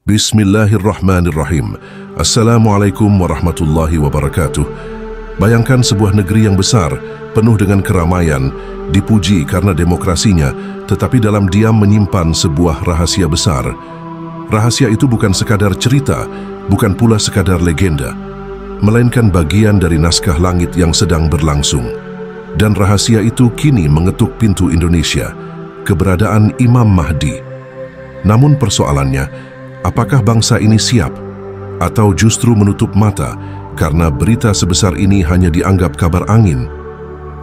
Bismillahirrahmanirrahim. Assalamualaikum warahmatullahi wabarakatuh. Bayangkan sebuah negeri yang besar, penuh dengan keramaian, dipuji karena demokrasinya, tetapi dalam diam menyimpan sebuah rahasia besar. Rahasia itu bukan sekadar cerita, bukan pula sekadar legenda, melainkan bagian dari naskah langit yang sedang berlangsung. Dan rahasia itu kini mengetuk pintu Indonesia, keberadaan Imam Mahdi. Namun persoalannya, apakah bangsa ini siap atau justru menutup mata karena berita sebesar ini hanya dianggap kabar angin?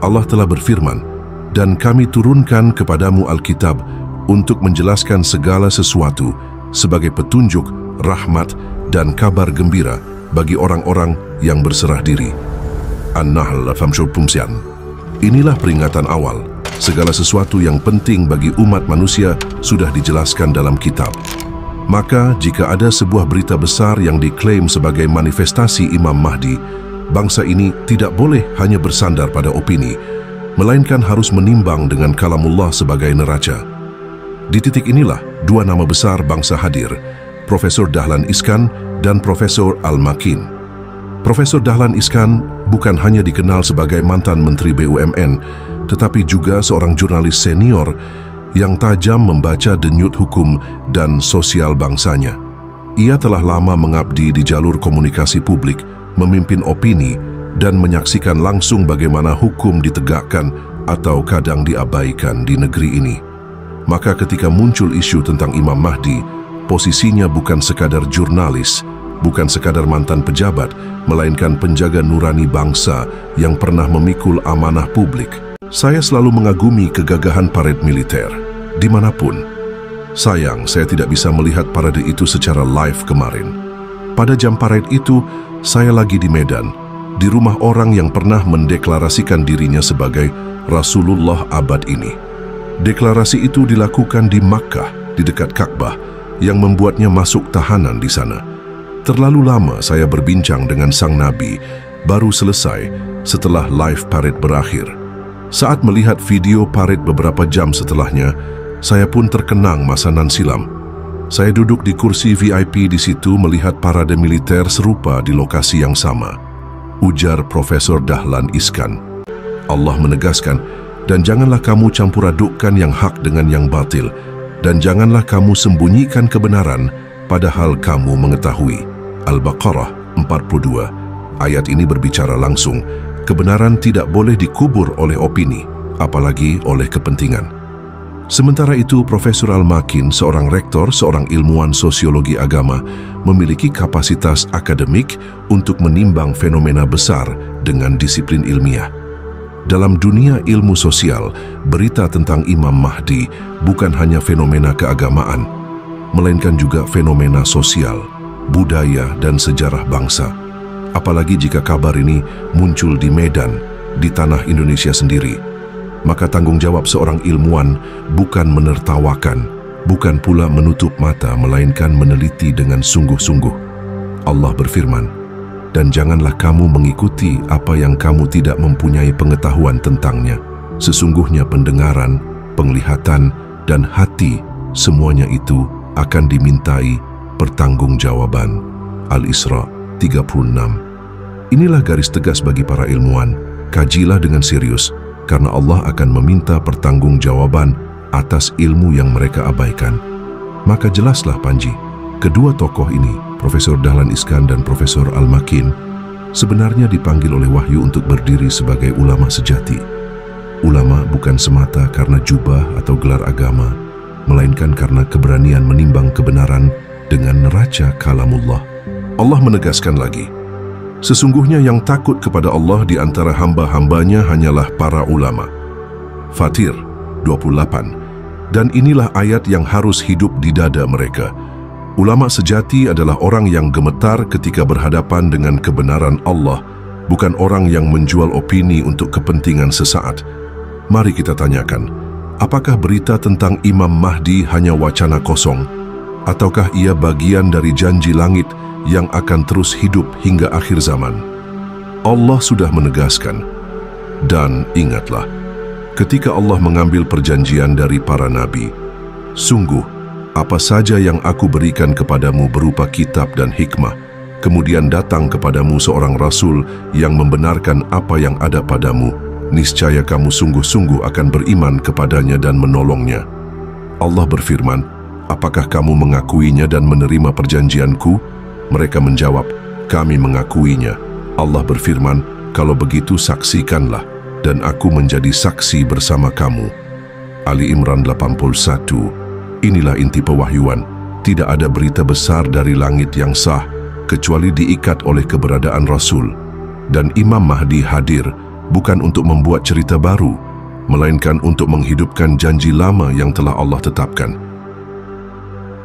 Allah telah berfirman, "Dan kami turunkan kepadamu Alkitab untuk menjelaskan segala sesuatu sebagai petunjuk, rahmat, dan kabar gembira bagi orang-orang yang berserah diri." An-Nahl 59. Inilah peringatan awal. Segala sesuatu yang penting bagi umat manusia sudah dijelaskan dalam kitab. Maka, jika ada sebuah berita besar yang diklaim sebagai manifestasi Imam Mahdi, bangsa ini tidak boleh hanya bersandar pada opini, melainkan harus menimbang dengan kalamullah sebagai neraca. Di titik inilah dua nama besar bangsa hadir, Profesor Dahlan Iskan dan Profesor Al-Makin. Profesor Dahlan Iskan bukan hanya dikenal sebagai mantan Menteri BUMN, tetapi juga seorang jurnalis senior yang tajam membaca denyut hukum dan sosial bangsanya. Ia telah lama mengabdi di jalur komunikasi publik, memimpin opini, dan menyaksikan langsung bagaimana hukum ditegakkan atau kadang diabaikan di negeri ini. Maka ketika muncul isu tentang Imam Mahdi, posisinya bukan sekadar jurnalis, bukan sekadar mantan pejabat, melainkan penjaga nurani bangsa yang pernah memikul amanah publik. Saya selalu mengagumi kegagahan parade militer, dimanapun. Sayang, saya tidak bisa melihat parade itu secara live kemarin. Pada jam parade itu, saya lagi di Medan, di rumah orang yang pernah mendeklarasikan dirinya sebagai Rasulullah abad ini. Deklarasi itu dilakukan di Makkah, di dekat Ka'bah, yang membuatnya masuk tahanan di sana. Terlalu lama saya berbincang dengan sang Nabi, baru selesai setelah live parade berakhir. Saat melihat video parade beberapa jam setelahnya, saya pun terkenang masa nan silam. Saya duduk di kursi VIP di situ melihat parade militer serupa di lokasi yang sama. Ujar Profesor Dahlan Iskan. Allah menegaskan, "Dan janganlah kamu campur adukkan yang hak dengan yang batil, dan janganlah kamu sembunyikan kebenaran padahal kamu mengetahui." Al-Baqarah 42. Ayat ini berbicara langsung, kebenaran tidak boleh dikubur oleh opini, apalagi oleh kepentingan. Sementara itu, Profesor Al-Makin, seorang rektor, seorang ilmuwan sosiologi agama, memiliki kapasitas akademik untuk menimbang fenomena besar dengan disiplin ilmiah. Dalam dunia ilmu sosial, berita tentang Imam Mahdi bukan hanya fenomena keagamaan, melainkan juga fenomena sosial, budaya, dan sejarah bangsa. Apalagi jika kabar ini muncul di Medan, di tanah Indonesia sendiri. Maka tanggung jawab seorang ilmuwan bukan menertawakan, bukan pula menutup mata, melainkan meneliti dengan sungguh-sungguh. Allah berfirman, "Dan janganlah kamu mengikuti apa yang kamu tidak mempunyai pengetahuan tentangnya. Sesungguhnya pendengaran, penglihatan, dan hati, semuanya itu akan dimintai pertanggungjawaban." Al-Isra 36. Inilah garis tegas bagi para ilmuwan. Kajilah dengan serius, karena Allah akan meminta pertanggungjawaban atas ilmu yang mereka abaikan. Maka jelaslah Panji, kedua tokoh ini, Profesor Dahlan Iskan dan Profesor Al-Makin, sebenarnya dipanggil oleh wahyu untuk berdiri sebagai ulama sejati. Ulama bukan semata karena jubah atau gelar agama, melainkan karena keberanian menimbang kebenaran dengan neraca kalamullah. Allah menegaskan lagi, "Sesungguhnya yang takut kepada Allah di antara hamba-hambanya hanyalah para ulama." Fatir 28. Dan inilah ayat yang harus hidup di dada mereka. Ulama sejati adalah orang yang gemetar ketika berhadapan dengan kebenaran Allah, bukan orang yang menjual opini untuk kepentingan sesaat. Mari kita tanyakan, apakah berita tentang Imam Mahdi hanya wacana kosong? Ataukah ia bagian dari janji langit yang akan terus hidup hingga akhir zaman? Allah sudah menegaskan. Dan ingatlah, ketika Allah mengambil perjanjian dari para nabi, sungguh apa saja yang aku berikan kepadamu berupa kitab dan hikmah, kemudian datang kepadamu seorang rasul yang membenarkan apa yang ada padamu, niscaya kamu sungguh-sungguh akan beriman kepadanya dan menolongnya. Allah berfirman, apakah kamu mengakuinya dan menerima perjanjianku? Mereka menjawab, kami mengakuinya. Allah berfirman, kalau begitu saksikanlah, dan aku menjadi saksi bersama kamu. Ali Imran 81. Inilah inti pewahyuan. Tidak ada berita besar dari langit yang sah, kecuali diikat oleh keberadaan Rasul. Dan Imam Mahdi hadir, bukan untuk membuat cerita baru, melainkan untuk menghidupkan janji lama yang telah Allah tetapkan.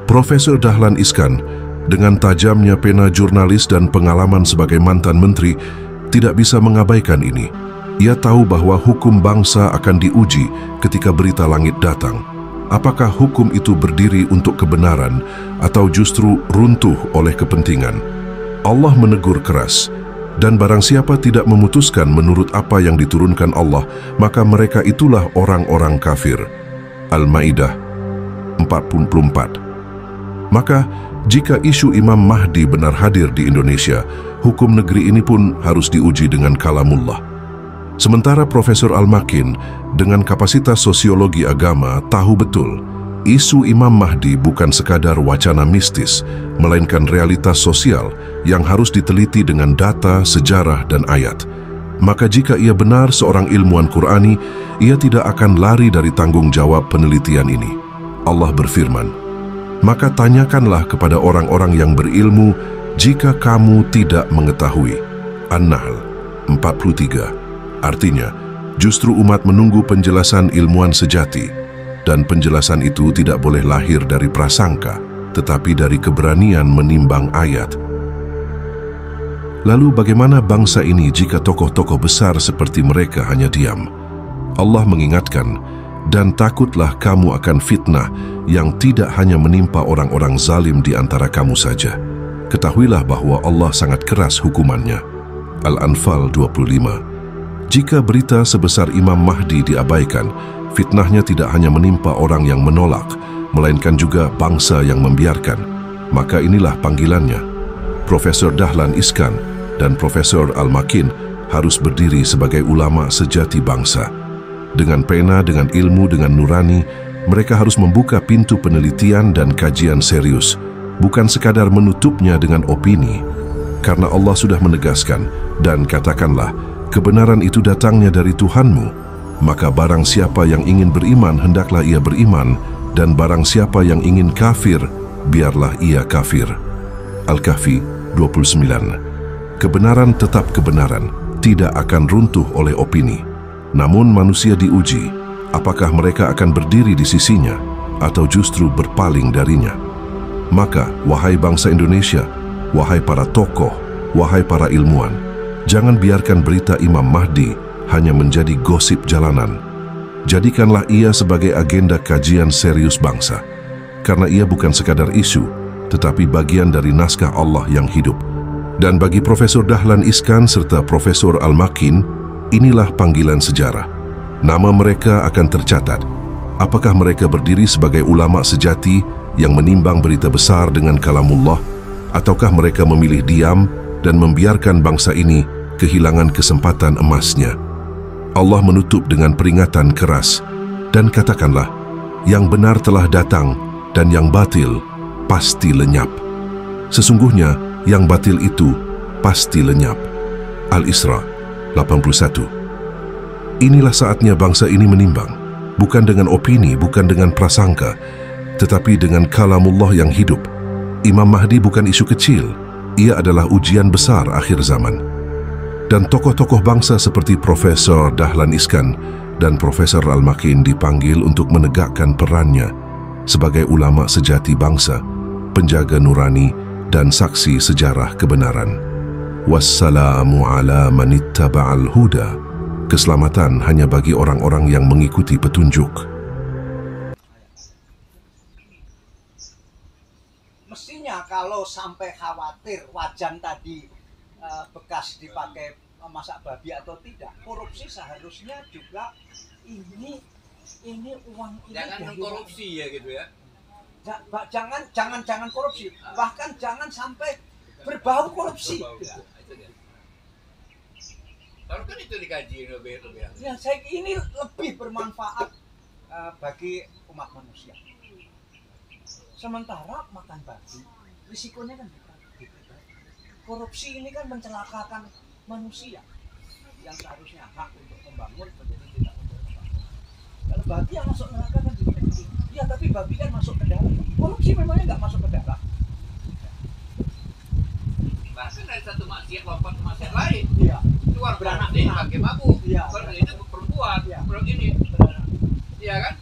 Profesor Dahlan Iskan, dengan tajamnya pena jurnalis dan pengalaman sebagai mantan menteri, tidak bisa mengabaikan ini. Ia tahu bahwa hukum bangsa akan diuji ketika berita langit datang. Apakah hukum itu berdiri untuk kebenaran atau justru runtuh oleh kepentingan? Allah menegur keras, dan barang siapa tidak memutuskan menurut apa yang diturunkan Allah, maka mereka itulah orang-orang kafir. Al-Maidah 44. Maka, jika isu Imam Mahdi benar hadir di Indonesia, hukum negeri ini pun harus diuji dengan kalamullah. Sementara Profesor Al-Makin, dengan kapasitas sosiologi agama, tahu betul, isu Imam Mahdi bukan sekadar wacana mistis, melainkan realitas sosial yang harus diteliti dengan data, sejarah, dan ayat. Maka jika ia benar seorang ilmuwan Qur'ani, ia tidak akan lari dari tanggung jawab penelitian ini. Allah berfirman, maka tanyakanlah kepada orang-orang yang berilmu jika kamu tidak mengetahui. An-Nahl 43. Artinya, justru umat menunggu penjelasan ilmuwan sejati, dan penjelasan itu tidak boleh lahir dari prasangka, tetapi dari keberanian menimbang ayat. Lalu bagaimana bangsa ini jika tokoh-tokoh besar seperti mereka hanya diam? Allah mengingatkan, dan takutlah kamu akan fitnah yang tidak hanya menimpa orang-orang zalim di antara kamu saja. Ketahuilah bahwa Allah sangat keras hukumannya. Al-Anfal 25. Jika berita sebesar Imam Mahdi diabaikan, fitnahnya tidak hanya menimpa orang yang menolak, melainkan juga bangsa yang membiarkan. Maka inilah panggilannya. Profesor Dahlan Iskan dan Profesor Al-Makin harus berdiri sebagai ulama sejati bangsa. Dengan pena, dengan ilmu, dengan nurani, mereka harus membuka pintu penelitian dan kajian serius, bukan sekadar menutupnya dengan opini. Karena Allah sudah menegaskan, dan katakanlah, kebenaran itu datangnya dari Tuhanmu, maka barang siapa yang ingin beriman, hendaklah ia beriman, dan barang siapa yang ingin kafir, biarlah ia kafir. Al-Kahfi 29. Kebenaran tetap kebenaran, tidak akan runtuh oleh opini. Namun manusia diuji, apakah mereka akan berdiri di sisinya, atau justru berpaling darinya. Maka, wahai bangsa Indonesia, wahai para tokoh, wahai para ilmuwan, jangan biarkan berita Imam Mahdi hanya menjadi gosip jalanan. Jadikanlah ia sebagai agenda kajian serius bangsa, karena ia bukan sekadar isu, tetapi bagian dari naskah Allah yang hidup. Dan bagi Profesor Dahlan Iskan serta Profesor Al-Makin, inilah panggilan sejarah. Nama mereka akan tercatat. Apakah mereka berdiri sebagai ulama sejati yang menimbang berita besar dengan kalamullah, ataukah mereka memilih diam dan membiarkan bangsa ini kehilangan kesempatan emasnya? Allah menutup dengan peringatan keras, dan katakanlah, yang benar telah datang dan yang batil pasti lenyap. Sesungguhnya yang batil itu pasti lenyap. Al-Isra 81. Inilah saatnya bangsa ini menimbang, bukan dengan opini, bukan dengan prasangka, tetapi dengan kalamullah yang hidup. Imam Mahdi bukan isu kecil, ia adalah ujian besar akhir zaman. Dan tokoh-tokoh bangsa seperti Profesor Dahlan Iskan dan Profesor Al-Makin dipanggil untuk menegakkan perannya sebagai ulama sejati bangsa, penjaga nurani dan saksi sejarah kebenaran. Wassalamu ala manittaba'al huda. Keselamatan hanya bagi orang-orang yang mengikuti petunjuk. Mestinya kalau sampai khawatir wajan tadi bekas dipakai masak babi atau tidak, korupsi seharusnya juga ini uang ini jangan korupsi ya gitu ya. Jangan korupsi, bahkan jangan sampai berbau korupsi. Ya, itu dia. Kalau kan itu dikaji lebih. Ya, ini lebih bermanfaat bagi umat manusia. Sementara makan babi, risikonya kan di pribadi. Korupsi ini kan mencelakakan manusia yang seharusnya hak untuk membangun menjadi tidak untuk membangun. Kalau babi yang masuk neraka kan juga begitu. Ya, tapi babi kan masuk ke darat. Korupsi memangnya nggak masuk ke darat. Bahkan dari satu maksiat lompat ke maksiat lain. Iya. Keluar beranak nih pakai mabuk. Iya. Kalau itu perempuan, Iya. kalau ini, Benar. iya kan?